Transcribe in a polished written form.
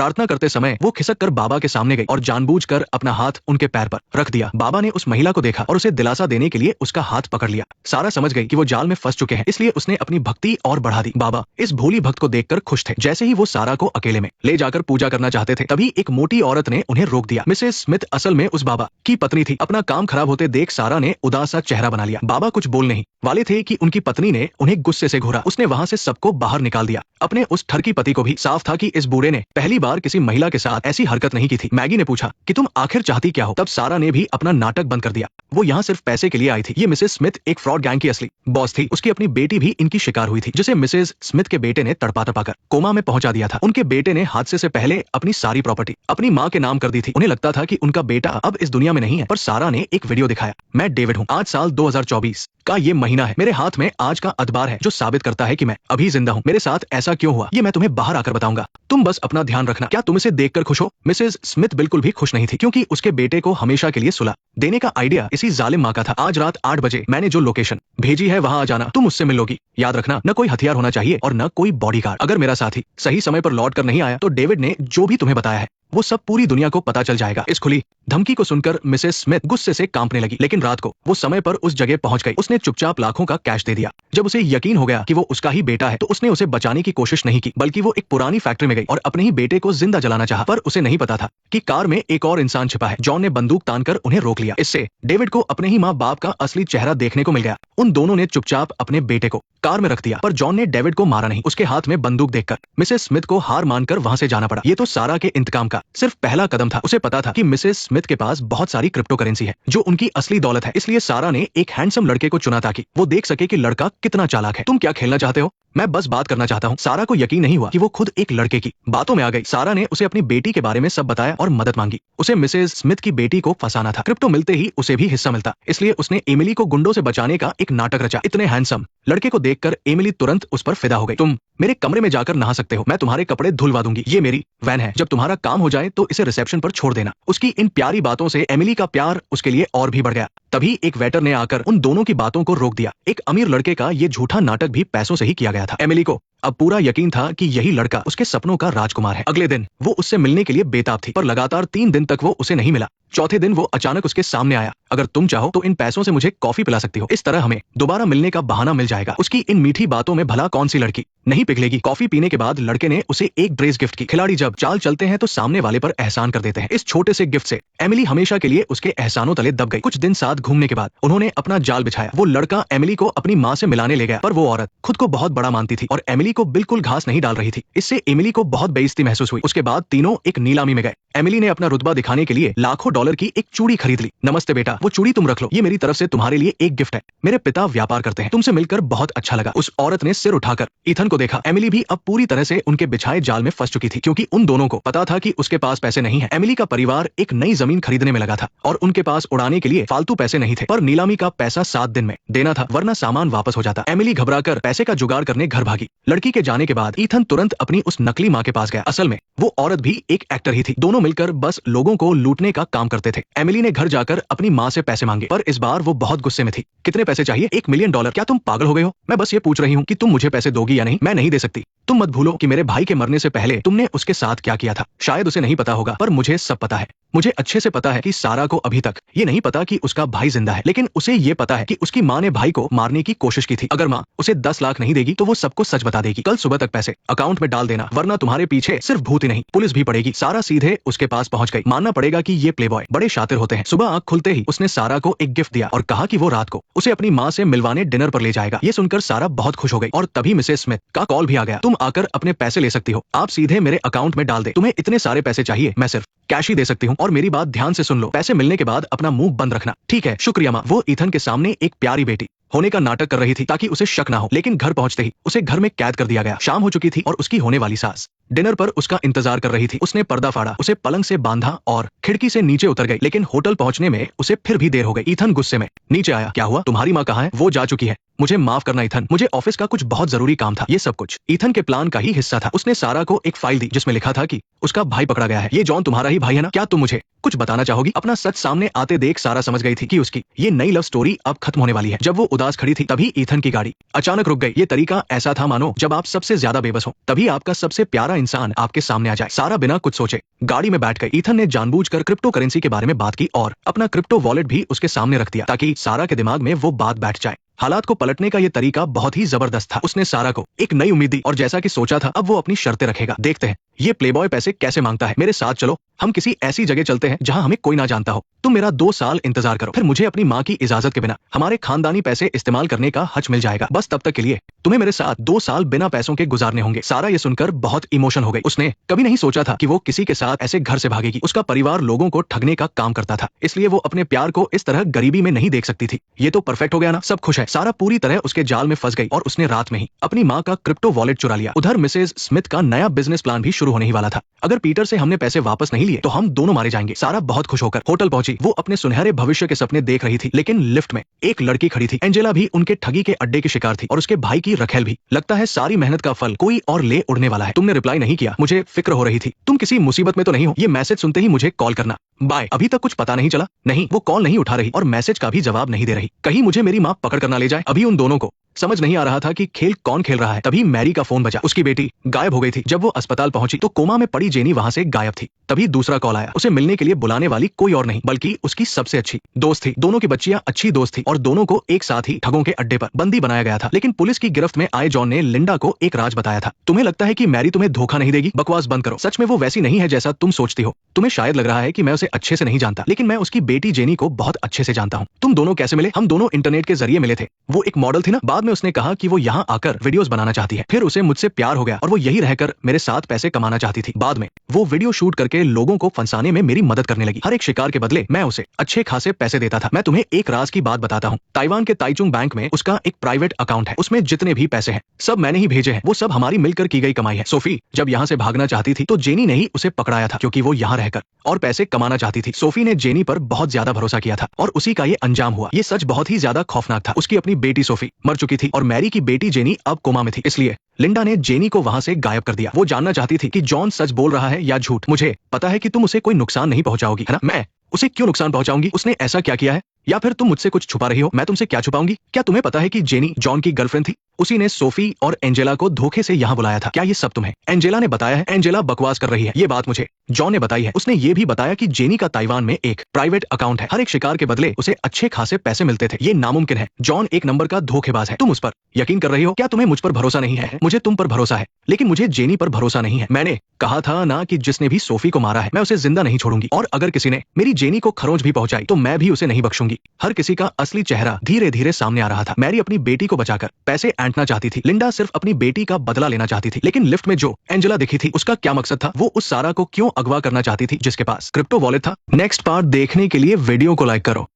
प्रार्थना करते समय वो खिसक कर बाबा के सामने गई और जानबूझकर अपना हाथ उनके पैर पर रख दिया। बाबा ने उस महिला को देखा और उसे दिलासा देने के लिए उसका हाथ पकड़ लिया। सारा समझ गई कि वो जाल में फंस चुके हैं, इसलिए उसने अपनी भक्ति और बढ़ा दी। बाबा इस भोली भक्त को देखकर खुश थे। जैसे ही वो सारा को अकेले में ले जाकर पूजा करना चाहते थे, तभी एक मोटी औरत ने उन्हें रोक दिया। मिसेस स्मिथ असल में उस बाबा की पत्नी थी। अपना काम खराब होते देख सारा ने उदास सा चेहरा बना लिया। बाबा कुछ बोल नहीं वाले थे कि उनकी पत्नी ने उन्हें गुस्से से घूरा। उसने वहां से सबको बाहर निकाल दिया। अपने उस ठरकी पति को भी साफ था कि इस बूढ़े ने पहली बार किसी महिला के साथ ऐसी हरकत नहीं की थी। मैगी ने पूछा कि तुम आखिर चाहती क्या हो? तब सारा ने भी अपना नाटक बंद कर दिया। वो यहाँ सिर्फ पैसे के लिए आई थी। ये मिसेस स्मिथ एक फ्रॉड गैंग की असली बॉस थी। उसकी अपनी बेटी भी इनकी शिकार हुई थी, जिसे मिसेस स्मिथ के बेटे ने तड़पा कर कोमा में पहुंचा दिया था। उनके बेटे ने हादसे से पहले अपनी सारी प्रॉपर्टी अपनी माँ के नाम कर दी थी। उन्हें लगता था कि उनका बेटा अब इस दुनिया में नहीं है, पर सारा ने एक वीडियो दिखाया। मैं डेविड हूँ। आज साल 2024 का ये महीना है। मेरे हाथ में आज का अखबार है जो साबित करता है कि मैं अभी जिंदा हूँ। मेरे साथ ऐसा क्यों हुआ ये मैं तुम्हें बाहर आकर बताऊंगा। तुम बस अपना ध्यान रखना। क्या तुम इसे देखकर खुश हो? मिसेस स्मिथ बिल्कुल भी खुश नहीं थी, क्योंकि उसके बेटे को हमेशा के लिए सुला देने का आइडिया इसी जालिम माँ का था। आज रात 8 बजे मैंने जो लोकेशन भेजी है वहां आ जाना। तुम उससे मिलोगी। याद रखना, न कोई हथियार होना चाहिए और न कोई बॉडीगार्ड। अगर मेरा साथी सही समय पर लौट कर नहीं आया तो डेविड ने जो भी तुम्हें बताया है वो सब पूरी दुनिया को पता चल जाएगा। इस खुली धमकी को सुनकर मिसेस स्मिथ गुस्से से कांपने लगी, लेकिन रात को वो समय पर उस जगह पहुंच गई। उसने चुपचाप लाखों का कैश दे दिया। जब उसे यकीन हो गया कि वो उसका ही बेटा है तो उसने उसे बचाने की कोशिश नहीं की, बल्कि वो एक पुरानी फैक्ट्री में गई और अपने ही बेटे को जिंदा जलाना चाहा। पर उसे नहीं पता था कि कार में एक और इंसान छिपा है। जॉन ने बंदूक तानकर उन्हें रोक लिया। इससे डेविड को अपने ही माँ बाप का असली चेहरा देखने को मिल गया। उन दोनों ने चुपचाप अपने बेटे को कार में रख दिया, पर जॉन ने डेविड को मारा नहीं। उसके हाथ में बंदूक देखकर मिसेस स्मिथ को हार मानकर वहां से जाना पड़ा। ये तो सारा के इंतकाम का सिर्फ पहला कदम था। उसे पता था कि मिसेस स्मिथ के पास बहुत सारी क्रिप्टो करेंसी है जो उनकी असली दौलत है। इसलिए सारा ने एक हैंडसम लड़के को चुना ताकि वो देख सके कि लड़का कितना चालाक है। तुम क्या खेलना चाहते हो? मैं बस बात करना चाहता हूँ। सारा को यकीन नहीं हुआ कि वो खुद एक लड़के की बातों में आ गई। सारा ने उसे अपनी बेटी के बारे में सब बताया और मदद मांगी। उसे मिसेस स्मिथ की बेटी को फंसाना था। क्रिप्टो मिलते ही उसे भी हिस्सा मिलता, इसलिए उसने एमिली को गुंडों से बचाने का एक नाटक रचा। इतने हैंडसम लड़के को देखकर एमिली तुरंत उस पर फिदा हो गई। तुम मेरे कमरे में जाकर नहा सकते हो, मैं तुम्हारे कपड़े धुलवा दूंगी। ये मेरी वैन है, जब तुम्हारा काम हो जाए तो इसे रिसेप्शन पर छोड़ देना। उसकी इन प्यारी बातों से एमिली का प्यार उसके लिए और भी बढ़ गया। तभी एक वेटर ने आकर उन दोनों की बातों को रोक दिया। एक अमीर लड़के का ये झूठा नाटक भी पैसों से ही किया गया था। एमिली को अब पूरा यकीन था कि यही लड़का उसके सपनों का राजकुमार है। अगले दिन वो उससे मिलने के लिए बेताब थी, पर लगातार 3 दिन तक वो उसे नहीं मिला। चौथे दिन वो अचानक उसके सामने आया। अगर तुम चाहो तो इन पैसों से मुझे कॉफी पिला सकती हो, इस तरह हमें दोबारा मिलने का बहाना मिल जाएगा। उसकी इन मीठी बातों में भला कौन सी लड़की नहीं पिघलेगी। कॉफी पीने के बाद लड़के ने उसे एक ड्रेस गिफ्ट की। खिलाड़ी जब चाल चलते हैं तो सामने वाले पर एहसान कर देते हैं। इस छोटे से गिफ्ट से एमिली हमेशा के लिए उसके एहसानों तले दब गई। कुछ दिन साथ घूमने के बाद उन्होंने अपना जाल बिछाया। वो लड़का एमिली को अपनी माँ से मिलाने ले गया, पर वो औरत खुद को बहुत बड़ा मानती थी और एमिली को बिल्कुल घास नहीं डाल रही थी। इससे एमिली को बहुत बेइज्जती महसूस हुई। उसके बाद तीनों एक नीलामी में गए। एमिली ने अपना रुतबा दिखाने के लिए लाखों डॉलर की एक चूड़ी खरीद ली। नमस्ते बेटा, वो चूड़ी तुम रख लो, ये मेरी तरफ से तुम्हारे लिए एक गिफ्ट है। मेरे पिता व्यापार करते हैं, तुमसे मिलकर बहुत अच्छा लगा। उस औरत ने सिर उठाकर ईथन को देखा। एमिली भी अब पूरी तरह से उनके बिछाए जाल में फंस चुकी थी, क्योंकि उन दोनों को पता था कि उसके पास पैसे नहीं है। एमिली का परिवार एक नई जमीन खरीदने में लगा था और उनके पास उड़ाने के लिए फालतू पैसे नहीं थे, पर नीलामी का पैसा 7 दिन में देना था, वरना सामान वापस हो जाता। एमिली घबराकर पैसे का जुगाड़ करने घर भागी। लड़की के जाने के बाद ईथन तुरंत अपनी उस नकली माँ के पास गया। असल में वो औरत भी एक एक्टर ही थी। दोनों मिलकर बस लोगों को लूटने का काम करते थे। एमिली ने घर जाकर अपनी माँ से पैसे मांगे, पर इस बार वो बहुत गुस्से में थी। कितने पैसे चाहिए? $1 मिलियन। क्या तुम पागल हो गए हो? मैं बस ये पूछ रही हूँ कि तुम मुझे पैसे दोगी या नहीं। मैं नहीं दे सकती। तुम मत भूलो कि मेरे भाई के मरने से पहले तुमने उसके साथ क्या किया था। शायद उसे नहीं पता होगा, पर मुझे सब पता है। मुझे अच्छे से पता है कि सारा को अभी तक ये नहीं पता कि उसका भाई जिंदा है, लेकिन उसे ये पता है कि उसकी माँ ने भाई को मारने की कोशिश की थी। अगर माँ उसे 10 लाख नहीं देगी तो वो सबको सच बता देगी। कल सुबह तक पैसे अकाउंट में डाल देना, वरना तुम्हारे पीछे सिर्फ भूत ही नहीं पुलिस भी पड़ेगी। सारा सीधे उसके पास पहुंच गई। मानना पड़ेगा कि ये प्लेबॉय बड़े शातिर होते हैं। सुबह आंख खुलते ही उसने सारा को एक गिफ्ट दिया और कहा कि वो रात को उसे अपनी माँ से मिलवाने डिनर पर ले जाएगा। ये सुनकर सारा बहुत खुश हो गई और तभी मिसेस स्मिथ का कॉल भी आ गया। तुम आकर अपने पैसे ले सकती हो, आप सीधे मेरे अकाउंट में डाल दे। तुम्हें इतने सारे पैसे चाहिए, मैं सिर्फ कैश ही दे सकती हूँ। और मेरी बात ध्यान से सुन लो, पैसे मिलने के बाद अपना मुंह बंद रखना, ठीक है? शुक्रिया माँ। वो ईथन के सामने एक प्यारी बेटी होने का नाटक कर रही थी ताकि उसे शक ना हो, लेकिन घर पहुंचते ही उसे घर में कैद कर दिया गया। शाम हो चुकी थी और उसकी होने वाली सास डिनर पर उसका इंतजार कर रही थी। उसने पर्दा फाड़ा, उसे पलंग से बांधा और खिड़की से नीचे उतर गई, लेकिन होटल पहुंचने में उसे फिर भी देर हो गई। ईथन गुस्से में नीचे आया। क्या हुआ? तुम्हारी माँ कहाँ है? वो जा चुकी है, मुझे माफ करना ईथन, मुझे ऑफिस का कुछ बहुत जरूरी काम था। ये सब कुछ ईथन के प्लान का ही हिस्सा था। उसने सारा को एक फाइल दी जिसमें लिखा था कि उसका भाई पकड़ा गया है। ये जॉन तुम्हारा ही भाई है ना? क्या तुम मुझे कुछ बताना चाहोगी? अपना सच सामने आते देख सारा समझ गई थी कि उसकी ये नई लव स्टोरी अब खत्म होने वाली है। जब वो उदास खड़ी थी तभी ईथन की गाड़ी अचानक रुक गई। ये तरीका ऐसा था मानो जब आप सबसे ज्यादा बेबस हो तभी आपका सबसे प्यारा इंसान आपके सामने आ जाए। सारा बिना कुछ सोचे गाड़ी में बैठ गई। ईथन ने जानबूझकर क्रिप्टो करेंसी के बारे में बात की और अपना क्रिप्टो वॉलेट भी उसके सामने रख दिया ताकि सारा के दिमाग में वो बात बैठ जाए। हालात को पलटने का ये तरीका बहुत ही जबरदस्त था। उसने सारा को एक नई उम्मीद दी और जैसा कि सोचा था अब वो अपनी शर्तें रखेगा। देखते हैं ये प्लेबॉय पैसे कैसे मांगता है। मेरे साथ चलो, हम किसी ऐसी जगह चलते हैं जहां हमें कोई ना जानता हो। तुम मेरा 2 साल इंतजार करो, फिर मुझे अपनी माँ की इजाजत के बिना हमारे खानदानी पैसे इस्तेमाल करने का हक मिल जाएगा। बस तब तक के लिए तुम्हें मेरे साथ 2 साल बिना पैसों के गुजारने होंगे। सारा ये सुनकर बहुत इमोशन हो गई। उसने कभी नहीं सोचा था कि वो किसी के साथ ऐसे घर से भागेगी। उसका परिवार लोगों को ठगने का काम करता था, इसलिए वो अपने प्यार को इस तरह गरीबी में नहीं देख सकती थी। ये तो परफेक्ट हो गया ना, सब खुश है। सारा पूरी तरह उसके जाल में फंस गई और उसने रात में ही अपनी माँ का क्रिप्टो वॉलेट चुरा लिया। उधर मिसेज स्मिथ का नया बिजनेस प्लान भी शुरू होने ही वाला था। अगर पीटर से हमने पैसे वापस नहीं लिए तो हम दोनों मारे जाएंगे। सारा बहुत खुश होकर होटल पहुंची। वो अपने सुनहरे भविष्य के सपने देख रही थी, लेकिन लिफ्ट में एक लड़की खड़ी थी। एंजेला भी उनके ठगी के अड्डे की शिकार थी और उसके भाई की रखेल भी। लगता है सारी मेहनत का फल कोई और ले उड़ने वाला है। तुमने रिप्लाई नहीं किया, मुझे फिक्र हो रही थी। तुम किसी मुसीबत में तो नहीं हो? ये मैसेज सुनते ही मुझे कॉल करना। बाय। अभी तक कुछ पता नहीं चला? नहीं, वो कॉल नहीं उठा रही और मैसेज का भी जवाब नहीं दे रही। कहीं मुझे मेरी माँ पकड़ कर ना ले जाए। अभी उन दोनों को समझ नहीं आ रहा था कि खेल कौन खेल रहा है। तभी मैरी का फोन बजा। उसकी बेटी गायब हो गई थी। जब वो अस्पताल पहुंची तो कोमा में पड़ी जेनी वहां से गायब थी। तभी दूसरा कॉल आया। उसे मिलने के लिए बुलाने वाली कोई और नहीं बल्कि उसकी सबसे अच्छी दोस्त थी। दोनों की बच्चियां अच्छी दोस्त थी और दोनों को एक साथ ही ठगों के अड्डे पर बंदी बनाया गया था। लेकिन पुलिस की गिरफ्त में आए जॉन ने लिंडा को एक राज बताया था। तुम्हें लगता है कि मैरी तुम्हें धोखा नहीं देगी? बकवास बंद करो। सच में वो वैसी नहीं है जैसा तुम सोचती हो। तुम्हें शायद लग रहा है कि मैं उसे अच्छे से नहीं जानता, लेकिन मैं उसकी बेटी जेनी को बहुत अच्छे से जानता हूँ। तुम दोनों कैसे मिले? हम दोनों इंटरनेट के जरिए मिले थे। वो एक मॉडल थी ना। बाद में उसने कहा कि वो यहाँ आकर वीडियोस बनाना चाहती है। फिर उसे मुझसे प्यार हो गया और वो यही रहकर मेरे साथ पैसे कमाना चाहती थी। बाद में वो वीडियो शूट करके लोगों को फंसाने में मेरी मदद करने लगी। हर एक शिकार के बदले मैं उसे अच्छे खासे पैसे देता था। मैं तुम्हें एक राज की बात बताता हूँ। ताइवान के ताइचुंग बैंक में उसका एक प्राइवेट अकाउंट है। उसमें जितने भी पैसे हैं सब मैंने ही भेजे हैं। वो सब हमारी मिलकर की गई कमाई है। सोफी जब यहाँ से भागना चाहती थी तो जेनी ने ही उसे पकड़ाया था, क्योंकि वो यहाँ रहकर और पैसे कमाना चाहती थी। सोफी ने जेनी पर बहुत ज्यादा भरोसा किया था और उसी का ये अंजाम हुआ। ये सच बहुत ही ज्यादा खौफनाक था। उसकी अपनी बेटी सोफी मर चुकी थी और मैरी की बेटी जेनी अब कोमा में थी। इसलिए लिंडा ने जेनी को वहां से गायब कर दिया। वो जानना चाहती थी कि जॉन सच बोल रहा है या झूठ। मुझे पता है कि तुम उसे कोई नुकसान नहीं पहुंचाओगी, है ना? मैं उसे क्यों नुकसान पहुंचाऊंगी? उसने ऐसा क्या किया है? या फिर तुम मुझसे कुछ छुपा रही हो? मैं तुमसे क्या छुपाऊंगी? क्या तुम्हें पता है कि जेनी जॉन की गर्लफ्रेंड थी? उसी ने सोफी और एंजेला को धोखे से यहाँ बुलाया था। क्या ये सब तुम्हें एंजेला ने बताया है? एंजेला बकवास कर रही है। ये बात मुझे जॉन ने बताई है। उसने ये भी बताया कि जेनी का ताइवान में एक प्राइवेट अकाउंट है। हर एक शिकार के बदले उसे अच्छे खासे पैसे मिलते थे। ये नामुमकिन है। जॉन एक नंबर का धोखेबाज है। तुम उस पर यकीन कर रही हो? क्या तुम्हें मुझ पर भरोसा नहीं है? मुझे तुम पर भरोसा है, लेकिन मुझे जेनी पर भरोसा नहीं है। मैंने कहा था ना कि जिसने भी सोफी को मारा है मैं उसे जिंदा नहीं छोड़ूंगी, और अगर किसी ने मेरी जेनी को खरोंच भी पहुंचाई तो मैं भी उसे नहीं बख्शूंगी। हर किसी का असली चेहरा धीरे धीरे सामने आ रहा था। मैरी अपनी बेटी को बचाकर पैसे ऐंठना चाहती थी। लिंडा सिर्फ अपनी बेटी का बदला लेना चाहती थी। लेकिन लिफ्ट में जो एंजेला दिखी थी उसका क्या मकसद था? वो उस सारा को क्यों अगवा करना चाहती थी जिसके पास क्रिप्टो वॉलेट था? नेक्स्ट पार्ट देखने के लिए वीडियो को लाइक करो।